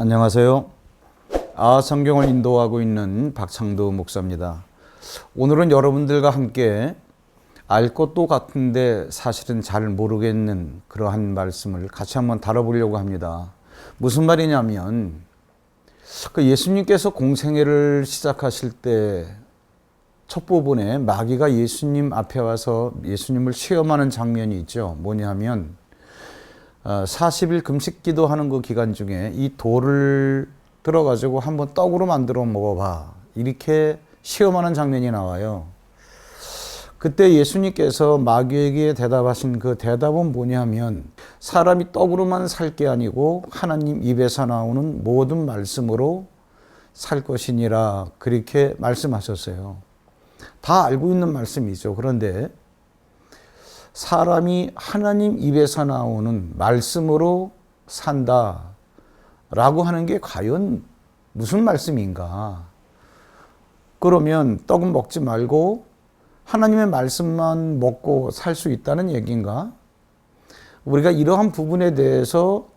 안녕하세요. 성경을 인도하고 있는 박창도 목사입니다. 오늘은 여러분들과 함께 알 것도 같은데 사실은 잘 모르겠는 그러한 말씀을 같이 한번 다뤄보려고 합니다. 무슨 말이냐면 예수님께서 공생애를 시작하실 때 첫 부분에 마귀가 예수님 앞에 와서 예수님을 시험하는 장면이 있죠. 뭐냐면 40일 금식 기도하는 그 기간 중에 이 돌을 들어가지고 한번 떡으로 만들어 먹어봐, 이렇게 시험하는 장면이 나와요. 그때 예수님께서 마귀에게 대답하신 그 대답은 뭐냐면 사람이 떡으로만 살 게 아니고 하나님 입에서 나오는 모든 말씀으로 살 것이니라, 그렇게 말씀하셨어요. 다 알고 있는 말씀이죠. 그런데 사람이 하나님 입에서 나오는 말씀으로 산다 라고 하는 게 과연 무슨 말씀인가? 그러면 떡은 먹지 말고 하나님의 말씀만 먹고 살 수 있다는 얘기인가? 우리가 이러한 부분에 대해서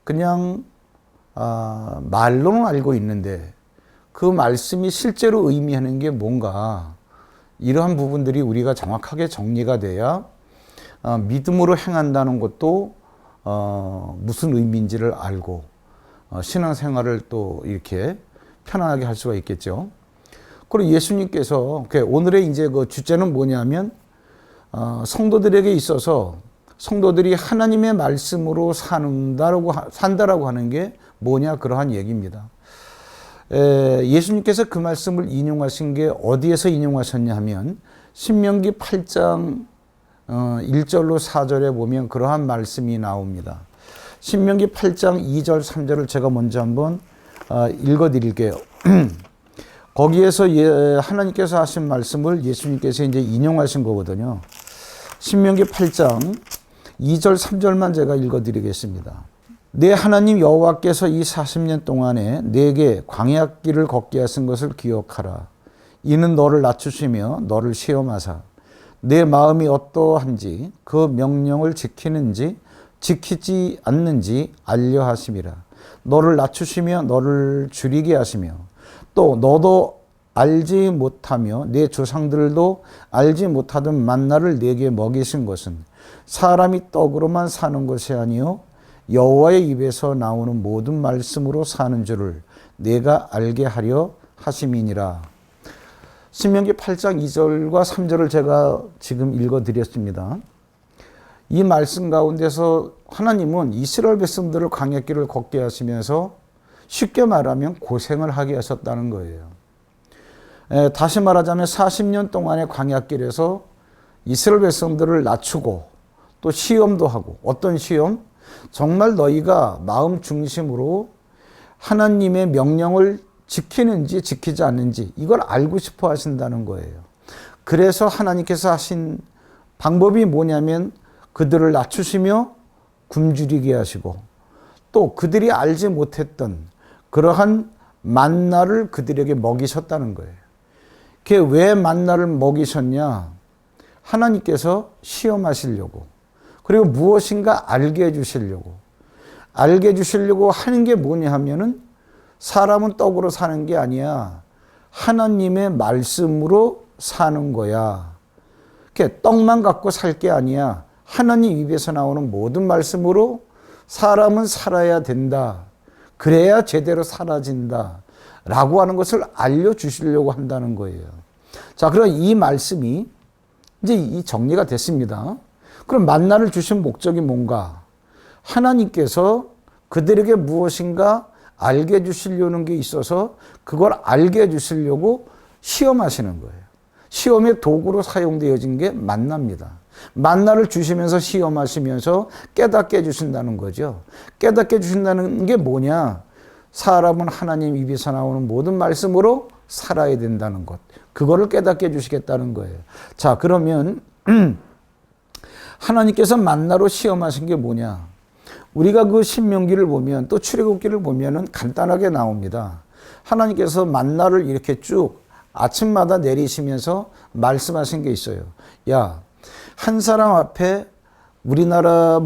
그냥 말로는 알고 있는데 그 말씀이 실제로 의미하는 게 뭔가, 이러한 부분들이 우리가 정확하게 정리가 돼야 믿음으로 행한다는 것도 무슨 의미인지를 알고 신앙생활을 또 이렇게 편안하게 할 수가 있겠죠. 그리고 예수님께서 오늘의 이제 그 주제는 뭐냐면 성도들에게 있어서 성도들이 하나님의 말씀으로 산다라고 하는 게 뭐냐, 그러한 얘기입니다. 예수님께서 그 말씀을 인용하신 게 어디에서 인용하셨냐 하면 신명기 8장 1절로 4절에 보면 그러한 말씀이 나옵니다. 신명기 8장 2절 3절을 제가 먼저 한번 읽어 드릴게요. 거기에서 하나님께서 하신 말씀을 예수님께서 이제 인용하신 거거든요. 신명기 8장 2절 3절만 제가 읽어 드리겠습니다. 내 하나님 여호와께서 이 40년 동안에 내게 광야길을 걷게 하신 것을 기억하라. 이는 너를 낮추시며 너를 시험하사 내 마음이 어떠한지 그 명령을 지키는지 지키지 않는지 알려 하심이라. 너를 낮추시며 너를 줄이게 하시며 또 너도 알지 못하며 내 조상들도 알지 못하던 만나를 내게 먹이신 것은 사람이 떡으로만 사는 것이 아니요 여호와의 입에서 나오는 모든 말씀으로 사는 줄을 내가 알게 하려 하심이니라. 신명기 8장 2절과 3절을 제가 지금 읽어드렸습니다. 이 말씀 가운데서 하나님은 이스라엘 백성들을 광야길을 걷게 하시면서 쉽게 말하면 고생을 하게 하셨다는 거예요. 다시 말하자면 40년 동안의 광야길에서 이스라엘 백성들을 낮추고 또 시험도 하고, 어떤 시험? 정말 너희가 마음 중심으로 하나님의 명령을 지키는지 지키지 않는지 이걸 알고 싶어 하신다는 거예요. 그래서 하나님께서 하신 방법이 뭐냐면 그들을 낮추시며 굶주리게 하시고 또 그들이 알지 못했던 그러한 만나를 그들에게 먹이셨다는 거예요. 그게 왜 만나를 먹이셨냐? 하나님께서 시험하시려고, 그리고 무엇인가 알게 해주시려고 하는 게 뭐냐 하면은 사람은 떡으로 사는 게 아니야. 하나님의 말씀으로 사는 거야. 떡만 갖고 살 게 아니야. 하나님 입에서 나오는 모든 말씀으로 사람은 살아야 된다. 그래야 제대로 사라진다. 라고 하는 것을 알려주시려고 한다는 거예요. 자, 그럼 이 말씀이 이제 이 정리가 됐습니다. 그럼 만나를 주신 목적이 뭔가? 하나님께서 그들에게 무엇인가 알게 해주시려는 게 있어서 그걸 알게 해주시려고 시험하시는 거예요. 시험의 도구로 사용되어진 게 만나입니다. 만나를 주시면서 시험하시면서 깨닫게 해주신다는 거죠. 깨닫게 해주신다는 게 뭐냐? 사람은 하나님 입에서 나오는 모든 말씀으로 살아야 된다는 것. 그거를 깨닫게 해주시겠다는 거예요. 자, 그러면 하나님께서 만나로 시험하신 게 뭐냐? 우리가 그 신명기를 보면 또 출애굽기를 보면은 간단하게 나옵니다. 하나님께서 만나를 이렇게 쭉 아침마다 내리시면서 말씀하신 게 있어요. 야, 한 사람 앞에 우리나라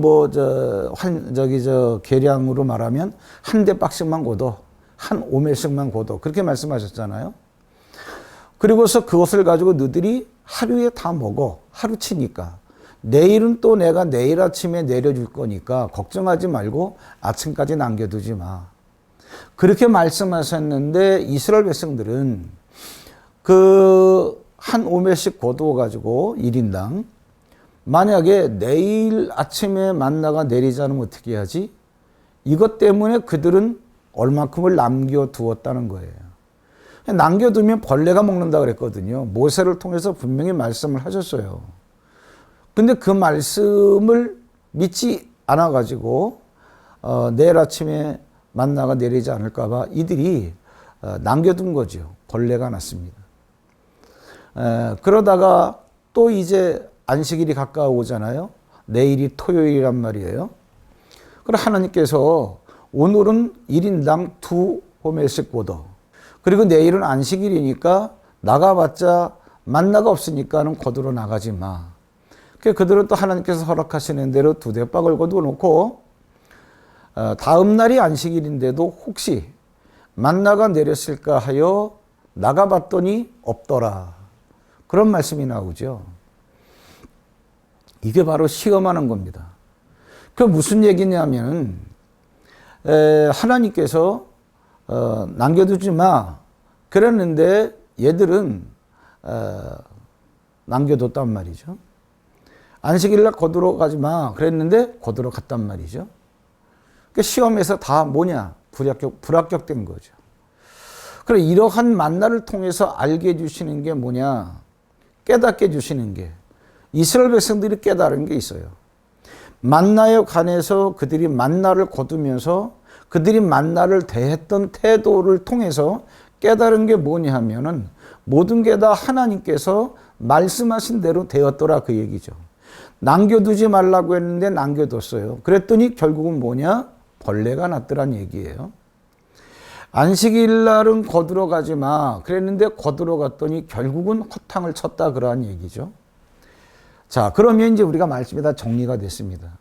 계량으로 말하면 한 대박씩만 고도, 한 오멜씩만 고도, 그렇게 말씀하셨잖아요. 그리고서 그것을 가지고 너희들이 하루에 다 먹어. 하루치니까. 내일은 또 내가 내일 아침에 내려줄 거니까 걱정하지 말고 아침까지 남겨두지 마. 그렇게 말씀하셨는데 이스라엘 백성들은 그 한 오멜씩 거두어 가지고 1인당 만약에 내일 아침에 만나가 내리지 않으면 어떻게 하지? 이것 때문에 그들은 얼만큼을 남겨두었다는 거예요. 남겨두면 벌레가 먹는다 그랬거든요. 모세를 통해서 분명히 말씀을 하셨어요. 근데 그 말씀을 믿지 않아 가지고 내일 아침에 만나가 내리지 않을까 봐 이들이 남겨둔 거죠. 벌레가 났습니다. 그러다가 또 이제 안식일이 가까워오잖아요. 내일이 토요일이란 말이에요. 그럼 하나님께서 오늘은 1인당 2호멜씩 고도, 그리고 내일은 안식일이니까 나가봤자 만나가 없으니까는 거두러 나가지 마. 그들은 또 하나님께서 허락하시는 대로 2대박을 거두어 놓고 다음 날이 안식일인데도 혹시 만나가 내렸을까 하여 나가봤더니 없더라. 그런 말씀이 나오죠. 이게 바로 시험하는 겁니다. 그 무슨 얘기냐면 하나님께서 남겨두지 마 그랬는데 얘들은 남겨뒀단 말이죠. 안식일날 거두러 가지 마 그랬는데 거두러 갔단 말이죠. 그 시험에서 다 뭐냐? 불합격된 거죠. 그래 이러한 만나를 통해서 알게 해주시는 게 뭐냐? 깨닫게 해주시는 게 이스라엘 백성들이 깨달은 게 있어요. 만나에 관해서 그들이 만나를 거두면서 그들이 만나를 대했던 태도를 통해서 깨달은 게 뭐냐 하면은 모든 게 다 하나님께서 말씀하신 대로 되었더라 그 얘기죠. 남겨두지 말라고 했는데 남겨뒀어요. 그랬더니 결국은 뭐냐? 벌레가 났더란 얘기예요. 안식일 날은 거두러 가지 마 그랬는데 거두러 갔더니 결국은 허탕을 쳤다 그러한 얘기죠. 자, 그러면 이제 우리가 말씀이 다 정리가 됐습니다.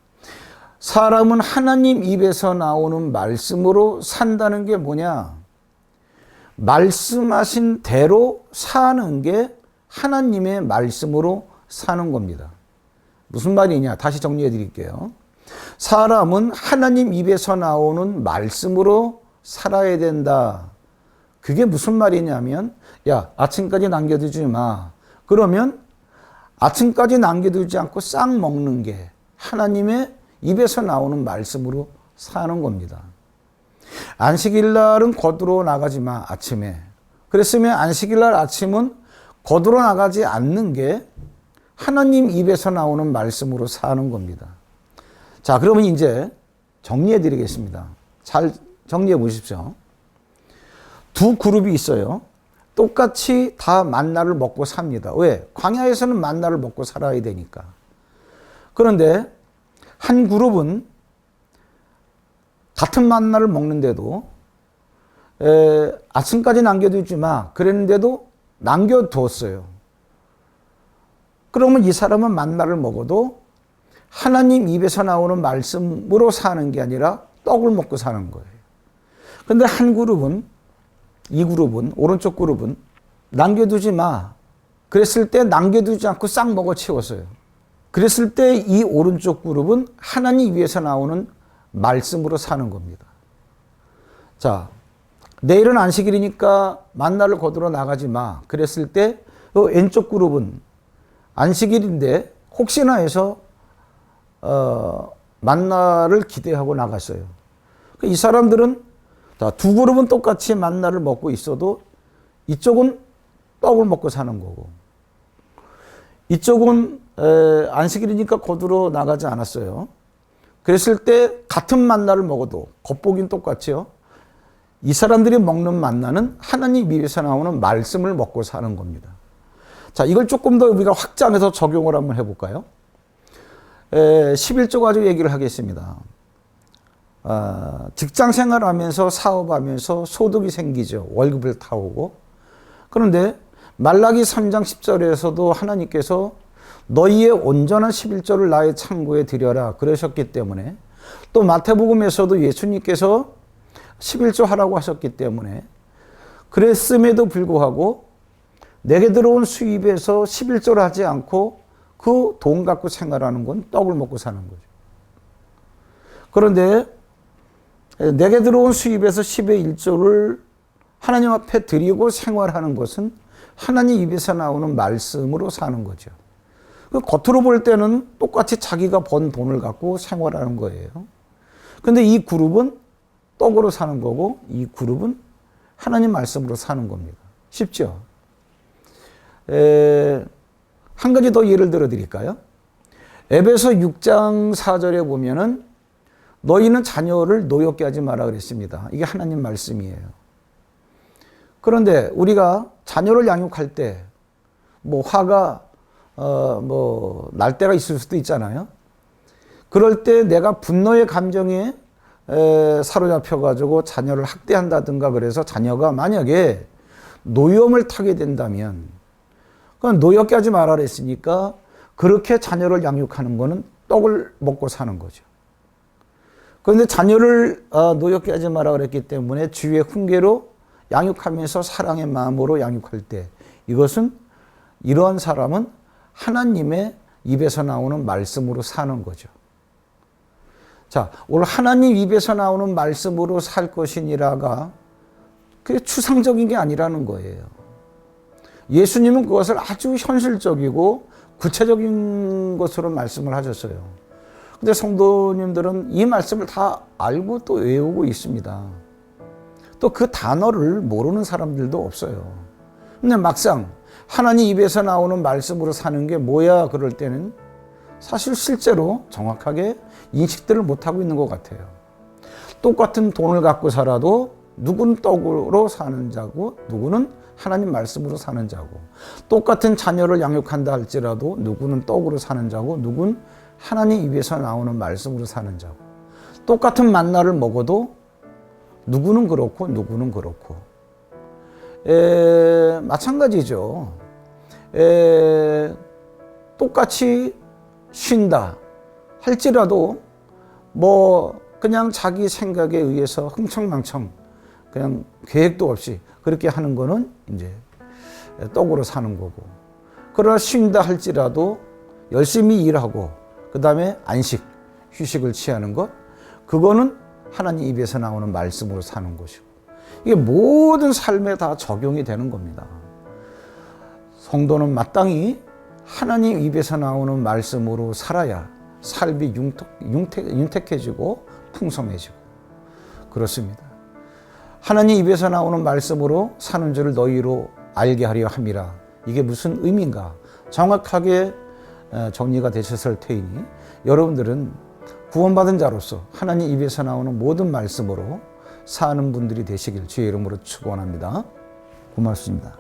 사람은 하나님 입에서 나오는 말씀으로 산다는 게 뭐냐? 말씀하신 대로 사는 게 하나님의 말씀으로 사는 겁니다. 무슨 말이냐? 다시 정리해 드릴게요. 사람은 하나님 입에서 나오는 말씀으로 살아야 된다. 그게 무슨 말이냐면, 야, 아침까지 남겨두지 마. 그러면 아침까지 남겨두지 않고 싹 먹는 게 하나님의 입에서 나오는 말씀으로 사는 겁니다. 안식일 날은 거두러 나가지 마, 아침에. 그랬으면 안식일 날 아침은 거두러 나가지 않는 게 하나님 입에서 나오는 말씀으로 사는 겁니다. 자, 그러면 이제 정리해 드리겠습니다. 잘 정리해 보십시오. 두 그룹이 있어요. 똑같이 다 만나를 먹고 삽니다. 왜? 광야에서는 만나를 먹고 살아야 되니까. 그런데 한 그룹은 같은 만나를 먹는데도 아침까지 남겨두지 마 그랬는데도 남겨두었어요. 그러면 이 사람은 만나를 먹어도 하나님 입에서 나오는 말씀으로 사는 게 아니라 떡을 먹고 사는 거예요. 그런데 한 그룹은, 이 그룹은, 오른쪽 그룹은 남겨두지 마 그랬을 때 남겨두지 않고 싹 먹어 치웠어요. 그랬을 때 이 오른쪽 그룹은 하나님 위에서 나오는 말씀으로 사는 겁니다. 자, 내일은 안식일이니까 만나를 거두러 나가지 마 그랬을 때 왼쪽 그룹은 안식일인데 혹시나 해서 만나를 기대하고 나갔어요. 이 사람들은 두 그룹은 똑같이 만나를 먹고 있어도 이쪽은 떡을 먹고 사는 거고 이쪽은 안식일이니까 거두러 나가지 않았어요. 그랬을 때 같은 만나를 먹어도 겉보긴 똑같죠. 이 사람들이 먹는 만나는 하나님 입에서 나오는 말씀을 먹고 사는 겁니다. 자, 이걸 조금 더 우리가 확장해서 적용을 한번 해볼까요? 11조 가지고 얘기를 하겠습니다. 직장 생활하면서 사업하면서 소득이 생기죠. 월급을 타오고. 그런데 말라기 3장 10절에서도 하나님께서 너희의 온전한 11조를 나의 창고에 드려라 그러셨기 때문에, 또 마태복음에서도 예수님께서 11조 하라고 하셨기 때문에, 그랬음에도 불구하고 내게 들어온 수입에서 11조를 하지 않고 그 돈 갖고 생활하는 건 떡을 먹고 사는 거죠. 그런데 내게 들어온 수입에서 10의 1조를 하나님 앞에 드리고 생활하는 것은 하나님 입에서 나오는 말씀으로 사는 거죠. 겉으로 볼 때는 똑같이 자기가 번 돈을 갖고 생활하는 거예요. 근데 이 그룹은 떡으로 사는 거고, 이 그룹은 하나님 말씀으로 사는 겁니다. 쉽죠? 한 가지 더 예를 들어 드릴까요? 에베소 6장 4절에 보면은 너희는 자녀를 노엽게 하지 마라 그랬습니다. 이게 하나님 말씀이에요. 그런데 우리가 자녀를 양육할 때 뭐 화가 날 때가 있을 수도 있잖아요. 그럴 때 내가 분노의 감정에 사로잡혀 가지고 자녀를 학대한다든가, 그래서 자녀가 만약에 노염을 타게 된다면, 그건 노엽게 하지 마라 그랬으니까 그렇게 자녀를 양육하는 거는 떡을 먹고 사는 거죠. 그런데 자녀를 노엽게 하지 마라 그랬기 때문에 주의 훈계로 양육하면서 사랑의 마음으로 양육할 때, 이것은 이러한 사람은 하나님의 입에서 나오는 말씀으로 사는 거죠. 자, 오늘 하나님 입에서 나오는 말씀으로 살 것이니라가 그게 추상적인 게 아니라는 거예요. 예수님은 그것을 아주 현실적이고 구체적인 것으로 말씀을 하셨어요. 근데 성도님들은 이 말씀을 다 알고 또 외우고 있습니다. 또 그 단어를 모르는 사람들도 없어요. 근데 막상 하나님 입에서 나오는 말씀으로 사는 게 뭐야 그럴 때는 사실 실제로 정확하게 인식들을 못하고 있는 것 같아요. 똑같은 돈을 갖고 살아도 누구는 떡으로 사는 자고 누구는 하나님 말씀으로 사는 자고, 똑같은 자녀를 양육한다 할지라도 누구는 떡으로 사는 자고 누구는 하나님 입에서 나오는 말씀으로 사는 자고, 똑같은 만나를 먹어도 누구는 그렇고 누구는 그렇고, 마찬가지죠. 똑같이 쉰다 할지라도 뭐 그냥 자기 생각에 의해서 흥청망청 그냥 계획도 없이 그렇게 하는 거는 이제 떡으로 사는 거고, 그러나 쉰다 할지라도 열심히 일하고 그 다음에 안식, 휴식을 취하는 것, 그거는 하나님 입에서 나오는 말씀으로 사는 것이고, 이게 모든 삶에 다 적용이 되는 겁니다. 성도는 마땅히 하나님 입에서 나오는 말씀으로 살아야 삶이 윤택해지고 풍성해지고 그렇습니다. 하나님 입에서 나오는 말씀으로 사는 줄을 너희로 알게 하려 함이라. 이게 무슨 의미인가 정확하게 정리가 되셨을 테이니, 여러분들은 구원받은 자로서 하나님 입에서 나오는 모든 말씀으로 사는 분들이 되시길 주의 이름으로 축원합니다. 고맙습니다.